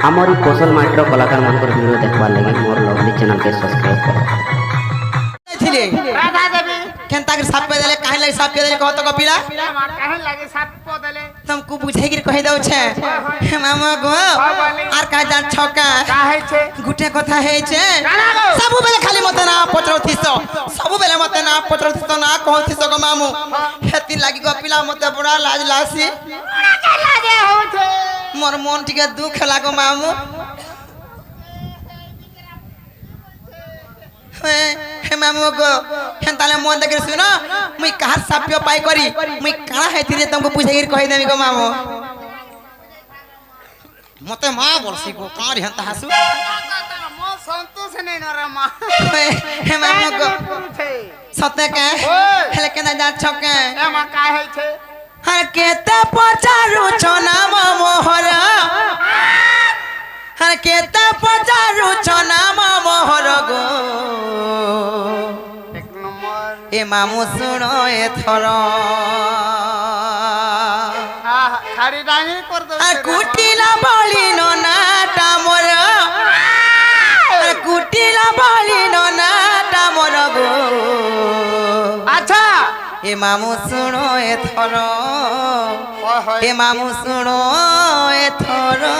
आमरी कौशल माइट्रो कलाकार मानकर वीडियो देखबार लगी मोर लवली चैनल के सब्सक्राइब करो। राधा देवी केनता के साप पे देले काहे लगे साप पे देले कहत कपिला मार काहे लागे साप को देले तुमको बुझाई के कहि दउ छे मामा गो आर का जान छका काहे छे गुटे कथा हे छे काना गो सबु बेले खाली मते ना पचरथिस सबु बेले मते ना पचरथिस ना कहथिस गो मामू हेति लागि कपिला मते बड़ा लाज लासी का लागे हो छे मोर मन टिके दुख लागो मामू हे मामू गो हेंताले मन देखे सुनो मुई कहार सापियो पाई करी मुई काना हेति रे तुमको बुझाई के कहि देमी गो मामू मते मां बोलसी गो कार हेंता हसु मो संतोष नहीं न रे मां हे मामू गो सते के हेले केना जा छके ए मां काहे छे हर केते पचारू छो नाम मोहर हर केते पचारू छो नाम मोहर गो एक नंबर ए मामू सुनो ए थरो हां खाड़ी डांगी कर दो कुटिला बली नो नाटा मोर कुटिला बली नो नाटा मोर गो अच्छा ए मामू सुनो ए थरो ए मामू सुनो ए थरो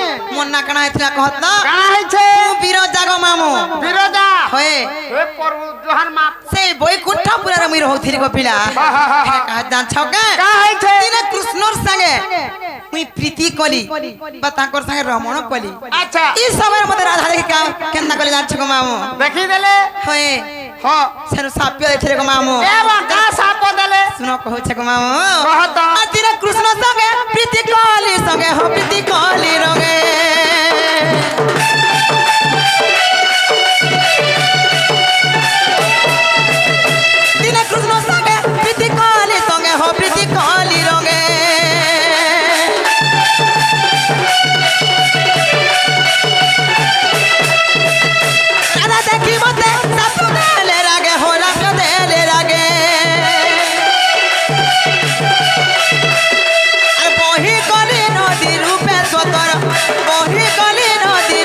कहत ना काहे छे बिरोजा गो मामू बिरोजा होए हे प्रभु जोहर मां से बैकुंठपुर रे मुई रहउथिरी गो पिला कह जान छके काहे छे तिने कृष्णर संगे मुई प्रीति कली बताकर संगे रमण कली अच्छा ई समय मते राधा देखि का केना कली जान छको मामू देखि देले होए हां सेनु साप्य देखिरे गो मामू ए बा का साप देले सुनो कहू छको मामू कहत आ तिने कृष्ण संगे प्रीति कली संगे हो प्रीति कली रगे कृष्ण संगे प्रीति कली संगे हो प्रीति कली रंगे राधा देखी मते सासु देले रागे हो राग देले रागे अरे बही कली नदी रूपे स्वतर बही कली नदी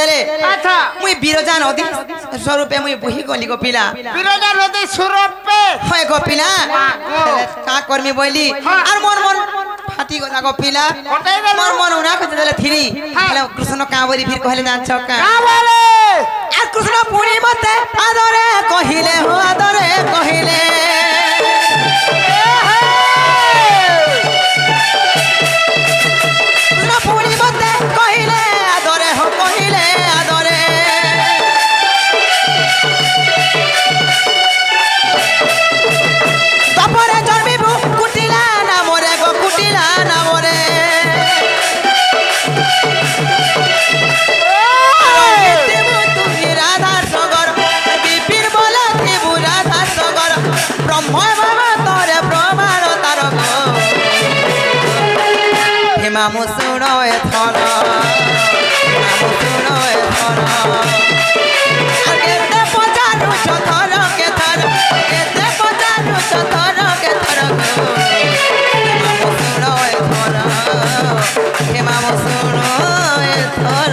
দেলে আচ্ছা মুই বিরজা নদী স্বরূপে মুই বহি গলি গো পিলা বিরজা নদী সুরপে হয় গো পিলা গো। কা করমি বইলি আর মন মন ফাটি গলা গো পিলা ফটাই গেল। মন মন উনা কইতে দেলে থিরি হেলে কৃষ্ণ কা বলি ফির কইলে জানছ কা কা বলে আর কৃষ্ণ পুনি মতে আদরে কহিলে হো আদরে কহিলে কৃষ্ণ পুনি মতে কহিলে আদরে হো কহিলে আদরে তারপরে জন্মিবু কুটিলা না মরে গো কুটিলা না মরে দেবু তুমি রাধার সগর বিপির বলা দেবু রাধার সগর ব্রহ্ম বাবা তরে প্রমাণ তার গো হেমামু শুণ এথর হেমামু শুণ এথর আর কেতে পচারু চথর কেথর কেতে পচারু চথর কেথর গো হেমামু শুণ এথর হেমামু শুণ এথর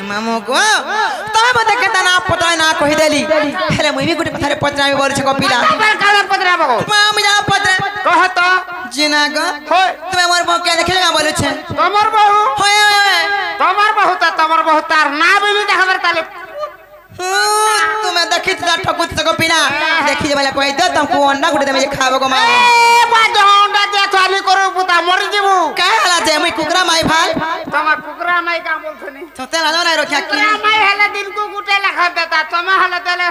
মামু গো তবে মতে কেতা না পটায় না কহি দেলি হেলে মুই বি গুটি কথারে পচরামি বলছ গো পিলা আবার কালে পদরা বগো মামু যা পচরা কহ তো জিনা গো হয় তুমি মোর বকে দেখলে না বলেছে তোমার বহু হয় তোমার বহু তার না বিলি দেখাবার তালে তুমি দেখি তো ঠকুত গো পিলা দেখি যে বলে কই দে তুমকু अंडा গুটি দেবে খাবো গো মা এ বাজ হন্ডা দে চালি করু পুতা মরি যাবু কা হলা যে মুই কুকরা মাই ভাল তোমার কুকুরা মাই কাম বলছনি তোতে লাজ নাই রক্ষা কি কুকুরা মাই হেলে দিনকু গুটে লেখা দেতা তোমা হেলে দেলে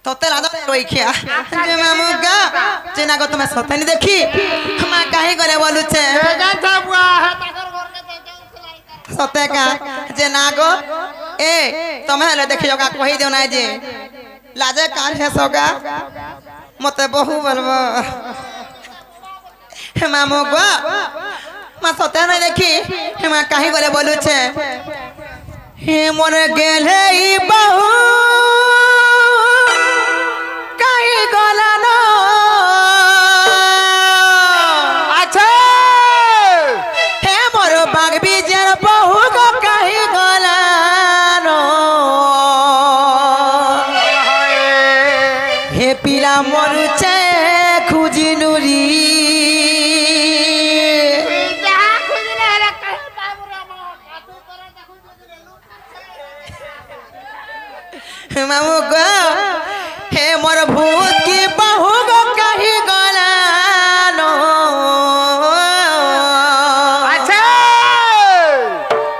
তোতে লাজ নাই রক্ষা যে মামু গা জিনা গো তুমি সতানি দেখি মা কাহি করে বলুছে যা থাবুয়া হে তাকর ঘরকে দে সতে কা যে না গো এ তুমি হেলে দেখি যোগা কহি দেও নাই যে লাজে কার হে সগা মতে বহু বলবো হে মামু গো মা সতে নাই দেখি হে মা কাহি করে বলুছে হে মনে গেলে ই বহু কাহি গলা না আচ্ছা হে মোর বাগ বিজের বহু গো কাহি গলা না হে পিলা মরুছে খুঁজি নুরি যা খুঁজলে হেলে কই পাবু রে মা কাটু করে দেখু যদি মামু গো হে মোর ভূত কি বহু গো কাহি গলা নো আচ্ছা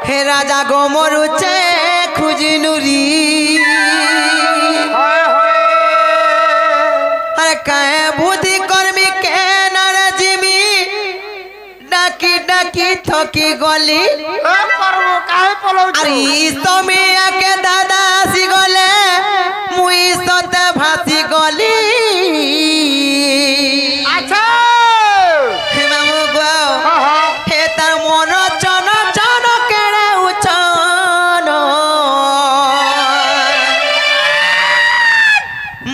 হে রাজা গো মরুছে খুঁজি নুরি হয় হয় আরে কায়ে বুদ্ধি কর্মী কে নর জিমি ডাকি ডাকি থকি গলি এ করবো কাহে পলউ আরে তুমি আকে দাদা আসি গলে মুই সতে ভাসি গলি আচ্ছা হে মামু গো হহ হে তার মন চন চন কেড়ে উচন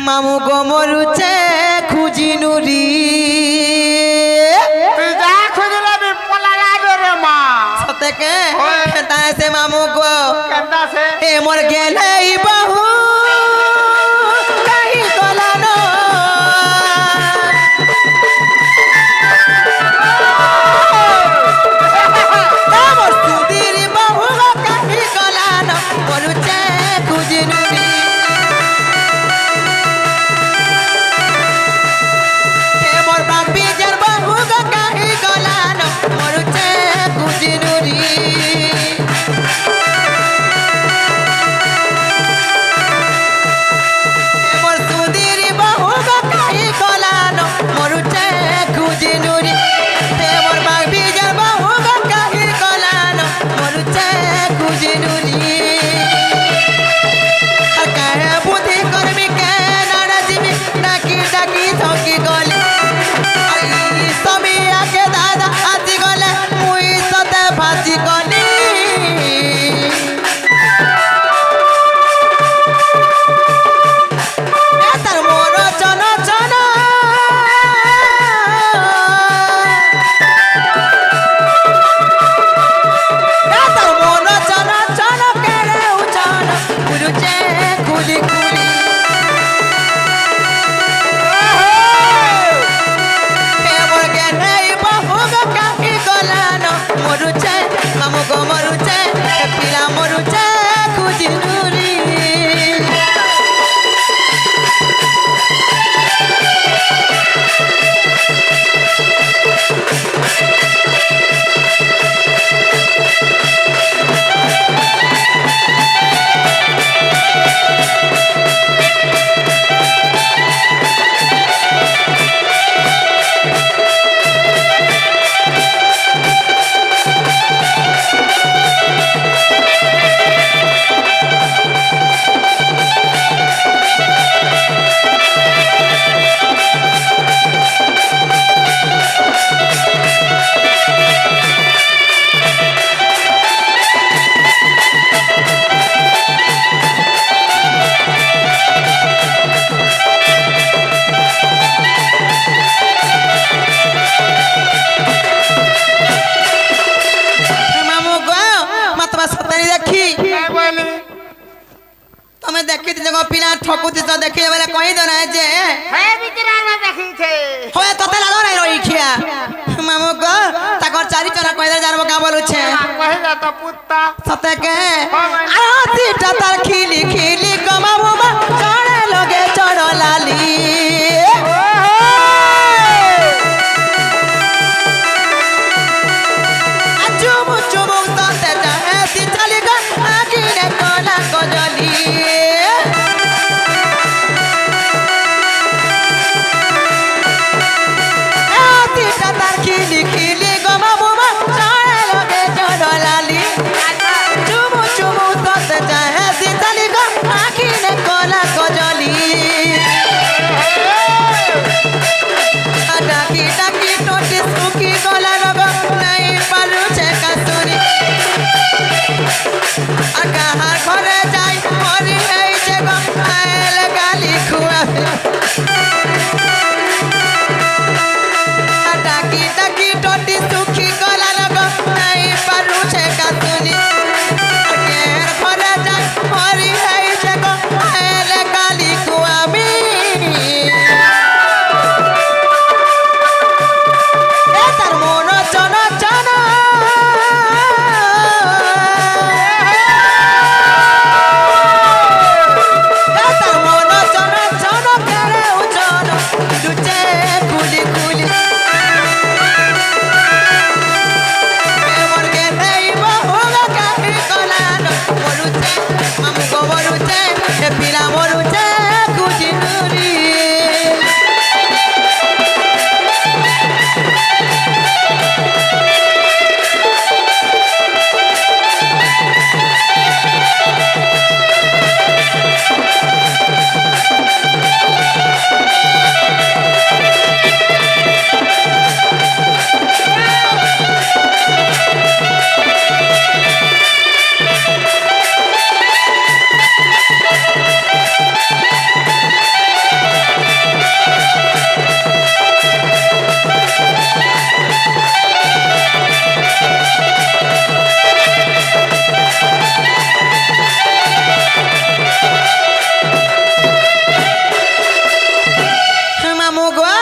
মামু গো মরুছে খুঁজি নুরি তুই যা খুঁজলে বিপলা লাগবে রে মা সতে কে তাই সে মামু গো কেন্দা সে হে মোর গেলে ই বহু কাহি গলা নো মোর সুন্দর বহু গো কাহি গলা নো মরুছে খুঁজি নুরি হে মোর বাগ বিজের বহু গো কাহি গলা নো মরুছে খুঁজি নুরি ঠকুতি তো দেখি বলে কই দো না যে হে ভিতরে না দেখিছে হয় তোতে লাগো নাই রইখিয়া মামু গো তাকর চারি চনা কই দে জানবো কা বলুছে কহিলা তো পুত্তা সতে কে আতিটা তার খিলি খিলি গো মামু মা চড়ে লগে চড় লালি চুমু চুমু সতে যাহে সি চালি গো আগিরে কলা কজলি আতিটা তার খিলি খিলি গো মামু মা চড়ে লগে চড় লালি চুমু চুমু সতে যাহে সি চালি গো আগিরে কলা কজলি ডাকি ডাকি টোটি সুখী গলা রগ নাই পারুছে কাসুরি কাহার ঘরে যাই মরি এই যে গো আইল গালি খুয়াবে ডাকি ডাকি টোটি সুখী গলা রগ নাই পারুছে কাসুরি কের ঘরে যাই মরি এই যে গো আইল গালি খুয়াবি তার মন চন চন তার মন চন চন করে উচন লুচে খুলি খুলি মরকে নেই বহুগা কাহি কলান মরুছে মামু গো মরুছে এ পিলা মরুছে খুঁজি নুরি মামু গো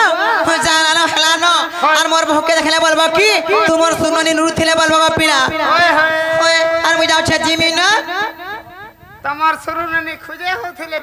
জানানো হেলানো আর মোর ভকে দেখলে বলবো কি তোমার সুননি নুরু থিলে বলবো পিলা ওই হয় ওই আর মুই যাচ্ছে জিমি না তোমার শুরু খুঁজে হইছিলে